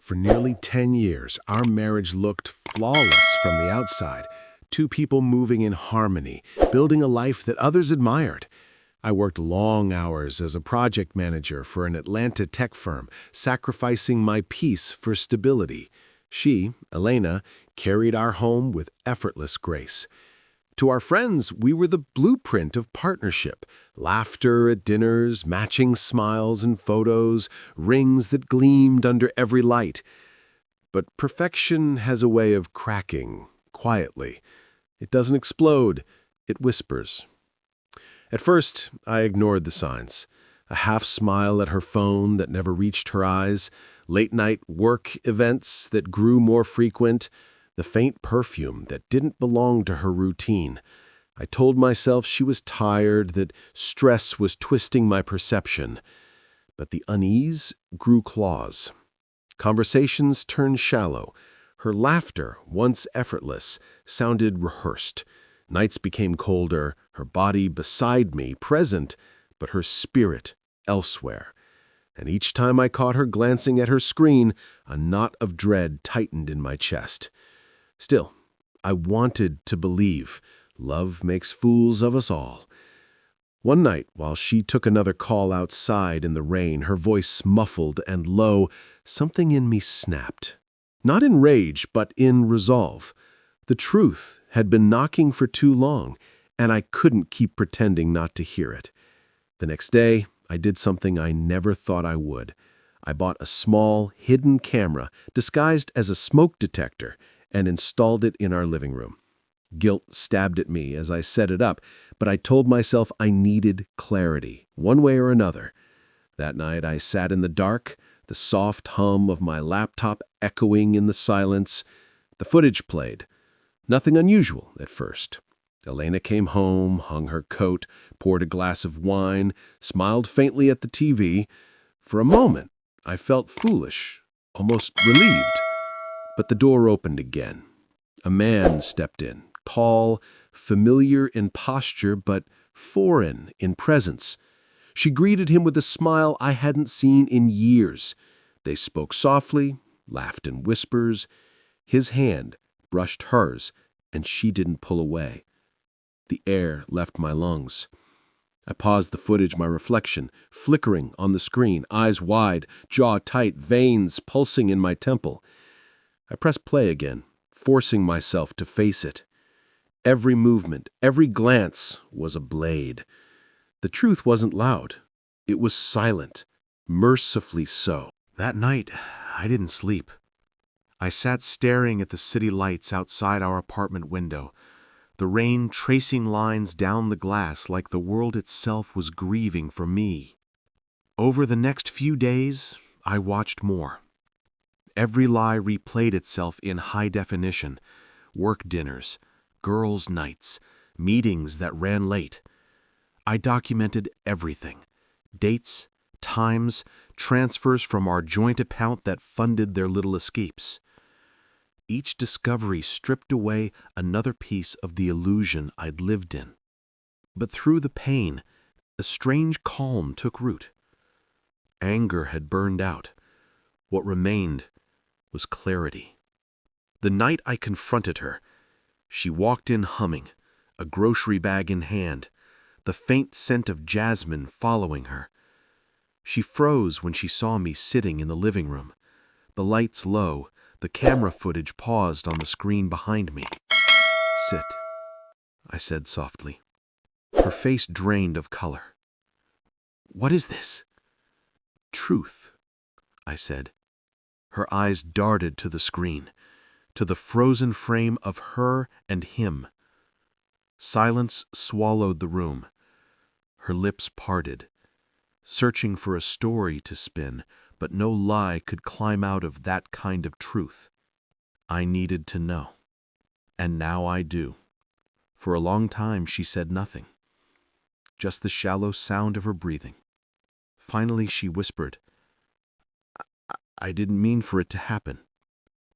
For nearly 10 years, our marriage looked flawless from the outside. Two people moving in harmony, building a life that others admired. I worked long hours as a project manager for an Atlanta tech firm, sacrificing my peace for stability. She, Elena, carried our home with effortless grace. To our friends, we were the blueprint of partnership. Laughter at dinners, matching smiles in photos, rings that gleamed under every light. But perfection has a way of cracking, quietly. It doesn't explode, it whispers. At first, I ignored the signs. A half smile at her phone that never reached her eyes, late-night work events that grew more frequent, the faint perfume that didn't belong to her routine. I told myself she was tired, that stress was twisting my perception. But the unease grew claws. Conversations turned shallow. Her laughter, once effortless, sounded rehearsed. Nights became colder, her body beside me, present, but her spirit elsewhere. And each time I caught her glancing at her screen, a knot of dread tightened in my chest. Still, I wanted to believe. Love makes fools of us all. One night, while she took another call outside in the rain, her voice muffled and low, something in me snapped. Not in rage, but in resolve. The truth had been knocking for too long, and I couldn't keep pretending not to hear it. The next day, I did something I never thought I would. I bought a small, hidden camera disguised as a smoke detector and installed it in our living room. Guilt stabbed at me as I set it up, but I told myself I needed clarity, one way or another. That night I sat in the dark, the soft hum of my laptop echoing in the silence. The footage played. Nothing unusual at first. Elena came home, hung her coat, poured a glass of wine, smiled faintly at the TV. For a moment, I felt foolish, almost relieved. But the door opened again. A man stepped in, tall, familiar in posture, but foreign in presence. She greeted him with a smile I hadn't seen in years. They spoke softly, laughed in whispers. His hand brushed hers, and she didn't pull away. The air left my lungs. I paused the footage, my reflection, flickering on the screen, eyes wide, jaw tight, veins pulsing in my temple. I pressed play again, forcing myself to face it. Every movement, every glance was a blade. The truth wasn't loud. It was silent, mercifully so. That night, I didn't sleep. I sat staring at the city lights outside our apartment window, the rain tracing lines down the glass like the world itself was grieving for me. Over the next few days, I watched more. Every lie replayed itself in high definition. Work dinners, girls' nights, meetings that ran late. I documented everything. Dates, times, transfers from our joint account that funded their little escapes. Each discovery stripped away another piece of the illusion I'd lived in. But through the pain, a strange calm took root. Anger had burned out. What remained was clarity. The night I confronted her, she walked in humming, a grocery bag in hand, the faint scent of jasmine following her. She froze when she saw me sitting in the living room, the lights low, the camera footage paused on the screen behind me. "Sit," I said softly. Her face drained of color. "What is this?" "Truth," I said. Her eyes darted to the screen, to the frozen frame of her and him. Silence swallowed the room. Her lips parted, searching for a story to spin, but no lie could climb out of that kind of truth. I needed to know. And now I do. For a long time she said nothing, just the shallow sound of her breathing. Finally she whispered, I didn't mean for it to happen,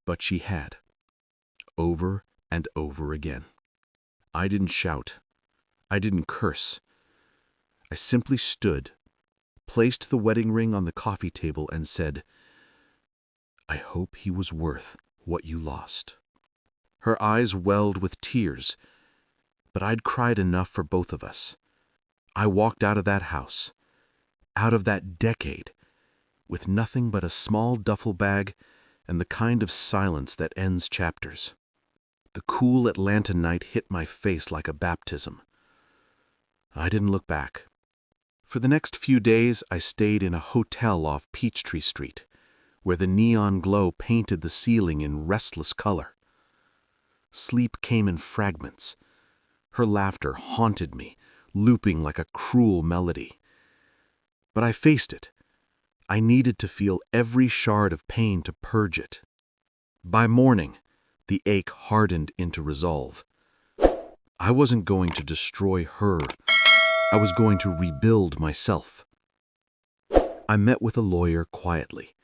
but she had. Over and over again. I didn't shout. I didn't curse. I simply stood, placed the wedding ring on the coffee table and said, I hope he was worth what you lost." Her eyes welled with tears, but I'd cried enough for both of us. I walked out of that house, out of that decade, with nothing but a small duffel bag and the kind of silence that ends chapters. The cool Atlanta night hit my face like a baptism. I didn't look back. For the next few days, I stayed in a hotel off Peachtree Street, where the neon glow painted the ceiling in restless color. Sleep came in fragments. Her laughter haunted me, looping like a cruel melody. But I faced it. I needed to feel every shard of pain to purge it. By morning, the ache hardened into resolve. I wasn't going to destroy her. I was going to rebuild myself. I met with a lawyer quietly,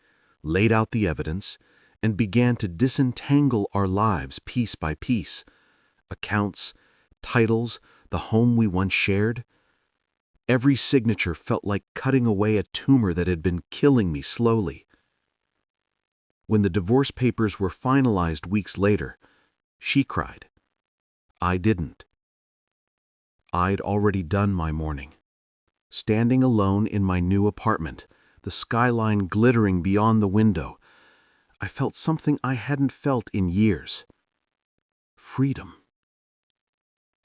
laid out the evidence, and began to disentangle our lives piece by piece. Accounts, titles, the home we once shared. Every signature felt like cutting away a tumor that had been killing me slowly. When the divorce papers were finalized weeks later, she cried. I didn't. I'd already done my mourning. Standing alone in my new apartment, the skyline glittering beyond the window, I felt something I hadn't felt in years. Freedom.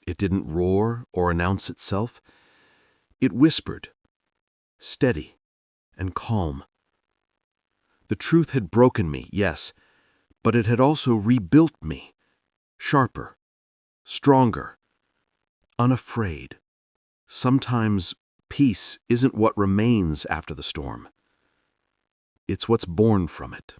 It didn't roar or announce itself. It whispered, steady and calm. The truth had broken me, yes, but it had also rebuilt me, sharper, stronger, unafraid. Sometimes peace isn't what remains after the storm. It's what's born from it.